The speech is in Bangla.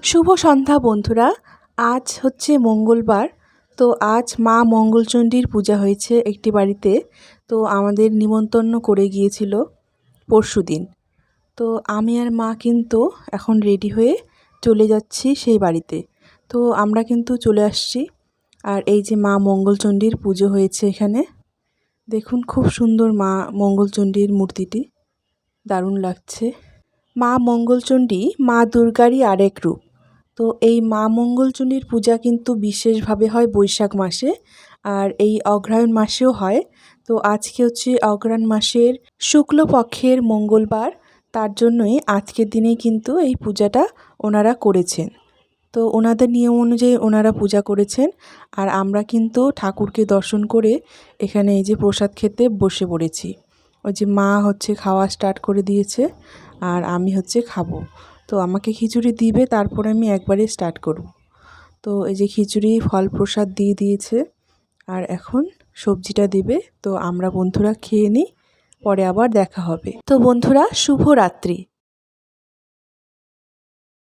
শুভ সন্ধ্যা বন্ধুরা। আজ হচ্ছে মঙ্গলবার। তো আজ মা মঙ্গলচণ্ডীর পূজা হয়েছে একটি বাড়িতে। তো আমাদের নিমন্ত্রণ করে গিয়েছিল পরশুদিন। তো আমি আর মা কিন্তু এখন রেডি হয়ে চলে যাচ্ছি সেই বাড়িতে। তো আমরা কিন্তু চলে আসছি। আর এই যে মা মঙ্গলচণ্ডীর পুজো হয়েছে এখানে, দেখুন খুব সুন্দর মা মঙ্গলচণ্ডীর মূর্তিটি, দারুণ লাগছে। মা মঙ্গলচণ্ডী মা দুর্গারই আরেক রূপ। তো এই মা মঙ্গলচণ্ডীর পূজা কিন্তু বিশেষভাবে হয় বৈশাখ মাসে, আর এই অগ্রহায়ণ মাসেও হয়। তো আজকে হচ্ছে অগ্রহায়ণ মাসের শুক্লপক্ষের মঙ্গলবার, তার জন্যই আজকের দিনেই কিন্তু এই পূজাটা ওনারা করেছেন। তো ওনাদের নিয়ম অনুযায়ী ওনারা পূজা করেছেন। আর আমরা কিন্তু ঠাকুরকে দর্শন করে এখানে এই যে প্রসাদ খেতে বসে পড়েছি। ওই যে মা হচ্ছে খাওয়া স্টার্ট করে দিয়েছে, আর আমি হচ্ছে খাবো। তো আমাকে খিচুড়ি দিবে, তারপরে আমি একবারে স্টার্ট করব। তো এই যে খিচুড়ি ফল প্রসাদ দিয়ে দিয়েছে, আর এখন সবজিটা দিবে। তো আমরা বন্ধুরা খেয়ে নিই, পরে আবার দেখা হবে। তো বন্ধুরা, শুভ রাত্রি।